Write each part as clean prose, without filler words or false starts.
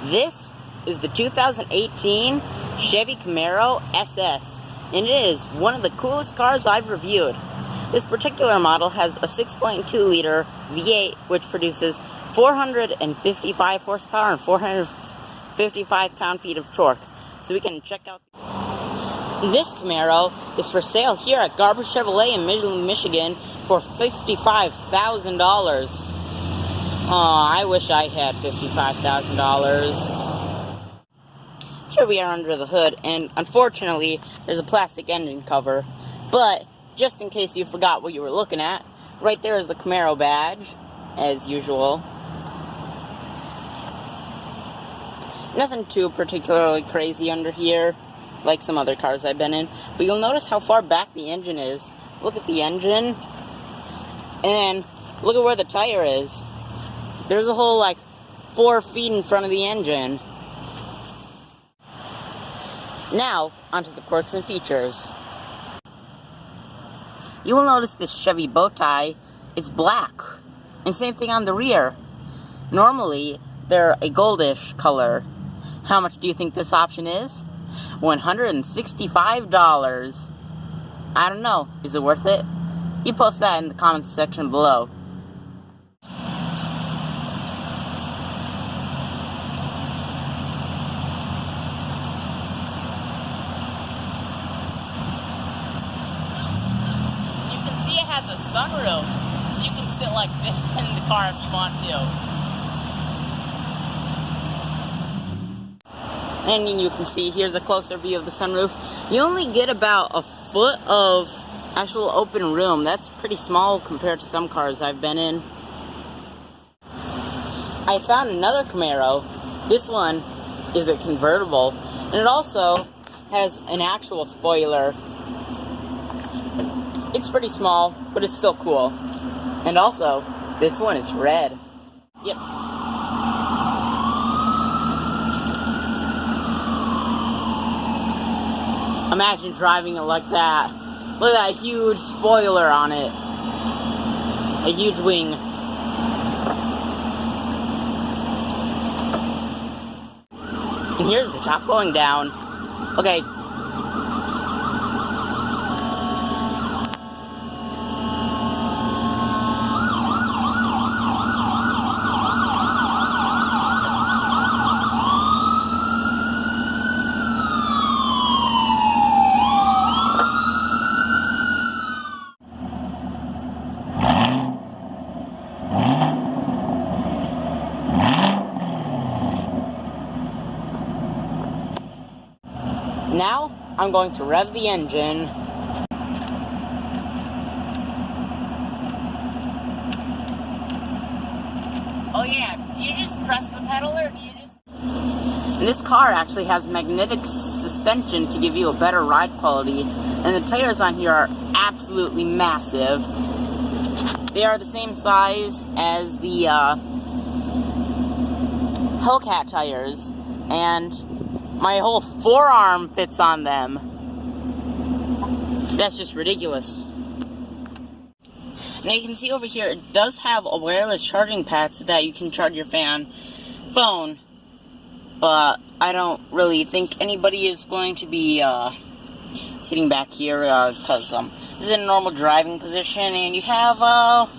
This is the 2018 Chevy Camaro SS, and it is one of the coolest cars I've reviewed. This particular model has a 6.2-liter V8, which produces 455 horsepower and 455 pound-feet of torque. So we can check out. This Camaro is for sale here at Garber Chevrolet in Midland, Michigan for $55,000. Oh, I wish I had $55,000. Here we are under the hood, and unfortunately, there's a plastic engine cover. But, just in case you forgot what you were looking at, right there is the Camaro badge, as usual. Nothing too particularly crazy under here, like some other cars I've been in. But you'll notice how far back the engine is. Look at the engine, and look at where the tire is. There's a whole, 4 feet in front of the engine. Now, onto the quirks and features. You will notice this Chevy bow tie, it's black. And same thing on the rear. Normally, they're a goldish color. How much do you think this option is? $165. I don't know. Is it worth it? You post that in the comments section below. You can see it has a sunroof, so you can sit like this in the car if you want to. And you can see, here's a closer view of the sunroof. You only get about a foot of actual open room. That's pretty small compared to some cars I've been in. I found another Camaro. This one is a convertible, and it also has an actual spoiler. It's pretty small, but it's still cool. And also, this one is red. Yep. Imagine driving it like that. Look at that huge spoiler on it. A huge wing. And here's the top going down. Okay. Now, I'm going to rev the engine. Oh yeah, do you just press the pedal or do you just... And this car actually has magnetic suspension to give you a better ride quality. And the tires on here are absolutely massive. They are the same size as the Hellcat tires. And my whole forearm fits on them. That's just ridiculous. Now you can see over here, it does have a wireless charging pad so that you can charge your phone. But I don't really think anybody is going to be sitting back here because this is a normal driving position, and you have I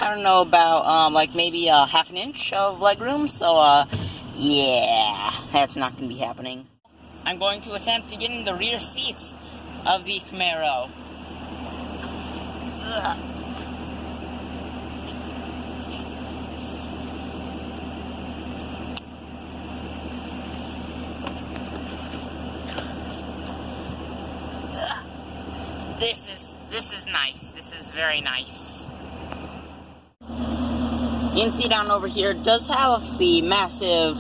don't know, about maybe half an inch of legroom. So yeah, that's not going to be happening. I'm going to attempt to get in the rear seats of the Camaro. Ugh. This is nice. This is very nice. You can see down over here, it does have the massive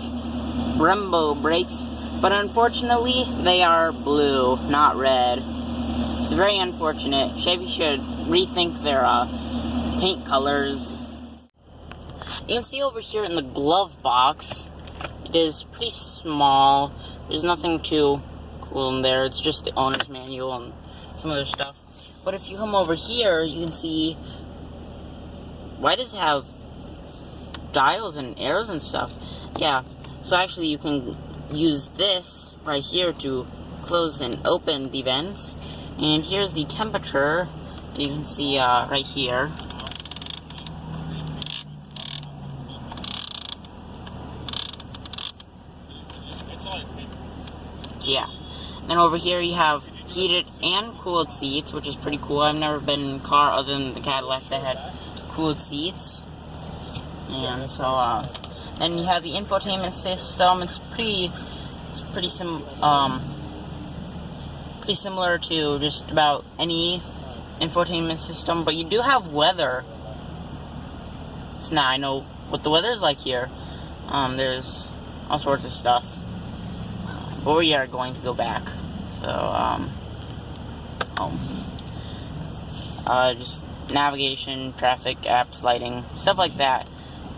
Brembo brakes, but unfortunately, they are blue, not red. It's very unfortunate. Chevy should rethink their paint colors. You can see over here in the glove box, it is pretty small. There's nothing too cool in there. It's just the owner's manual and some other stuff. But if you come over here, you can see, why does it have dials and arrows and stuff? Yeah, So actually you can use this right here to close and open the vents. And here's the temperature. You can see right here. Yeah. Then over here you have heated and cooled seats, which is pretty cool. I've never been in a car other than the Cadillac that had cooled seats. And so, then you have the infotainment system. It's pretty similar to just about any infotainment system, but you do have weather. So now I know what the weather is like here. There's all sorts of stuff. But we are going to go back. So, just navigation, traffic, apps, lighting, stuff like that.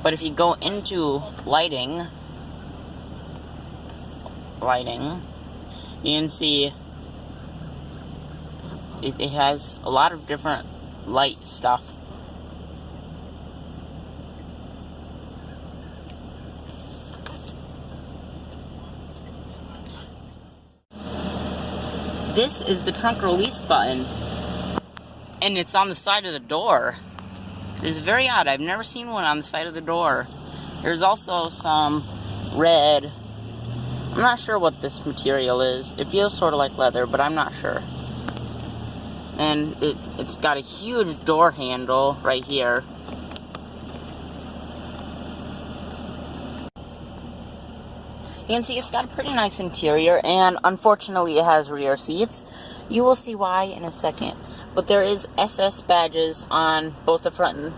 But if you go into lighting, you can see it has a lot of different light stuff. This is the trunk release button, and it's on the side of the door. It's very odd. I've never seen one on the side of the door. There's also some red. I'm not sure what this material is. It feels sort of like leather, but I'm not sure. And it's got a huge door handle right here. You can see it's got a pretty nice interior, and unfortunately it has rear seats. You will see why in a second. But there is SS badges on both the front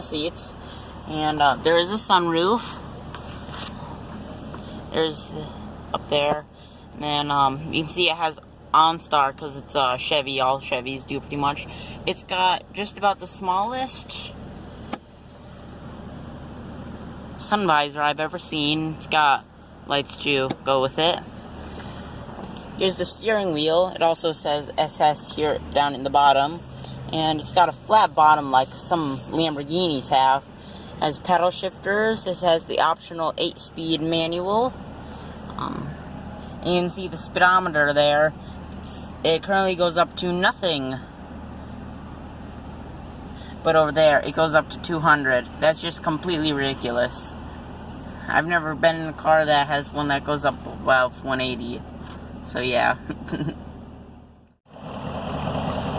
seats, and there is a sunroof. There's up there, and then you can see it has OnStar because it's Chevy. All Chevys do pretty much. It's got just about the smallest sun visor I've ever seen. It's got lights to go with it. Here's the steering wheel. It also says SS here down in the bottom. And it's got a flat bottom like some Lamborghinis have. It has pedal shifters. This has the optional 8-speed manual. And you can see the speedometer there. It currently goes up to nothing. But over there, it goes up to 200. That's just completely ridiculous. I've never been in a car that has one that goes up above 180. So yeah.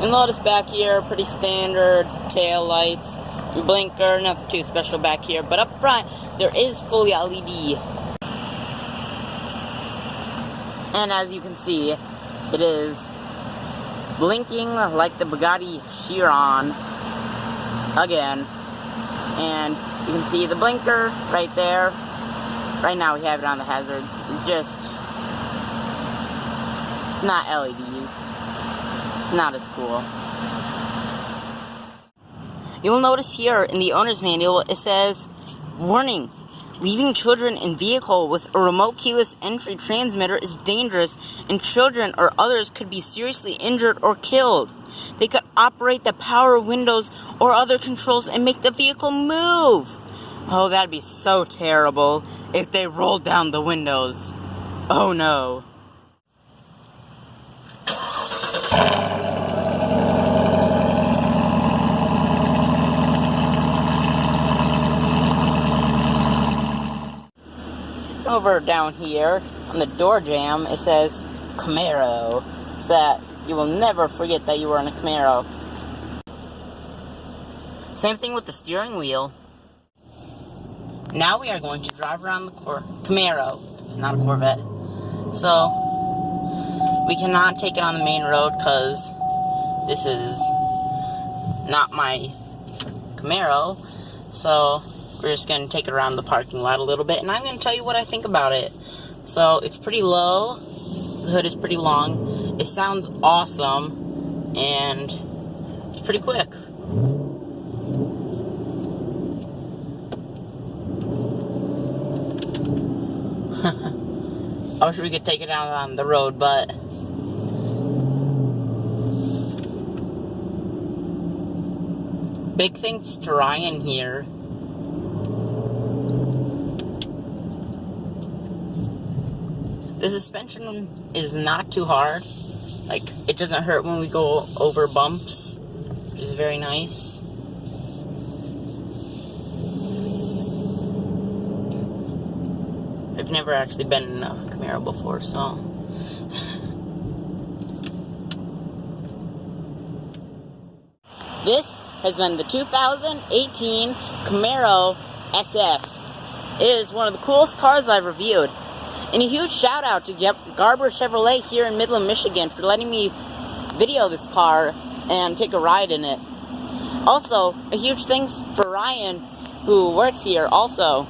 You'll notice back here, pretty standard tail lights, blinker, nothing too special back here. But up front, there is fully LED. And as you can see, it is blinking like the Bugatti Chiron again. And you can see the blinker right there. Right now we have it on the hazards. It's just, it's not LEDs. It's not as cool. You'll notice here in the owner's manual it says, warning, leaving children in vehicle with a remote keyless entry transmitter is dangerous, and children or others could be seriously injured or killed. They could operate the power windows or other controls and make the vehicle move. Oh, that'd be so terrible if they rolled down the windows. Oh no. Over down here on the door jamb, it says Camaro, so that you will never forget that you were in a Camaro. Same thing with the steering wheel. Now we are going to drive around the Camaro. It's not a Corvette. So, we cannot take it on the main road because this is not my Camaro. So, we're just going to take it around the parking lot a little bit, and I'm going to tell you what I think about it. So, it's pretty low. The hood is pretty long. It sounds awesome, and it's pretty quick. I wish we could take it out on the road, but big thanks to Ryan here. The suspension is not too hard. Like, it doesn't hurt when we go over bumps, which is very nice. I've never actually been in a Camaro before, so... This has been the 2018 Camaro SS. It is one of the coolest cars I've reviewed. And a huge shout out to Garber Chevrolet here in Midland, Michigan for letting me video this car and take a ride in it. Also, a huge thanks for Ryan, who works here also.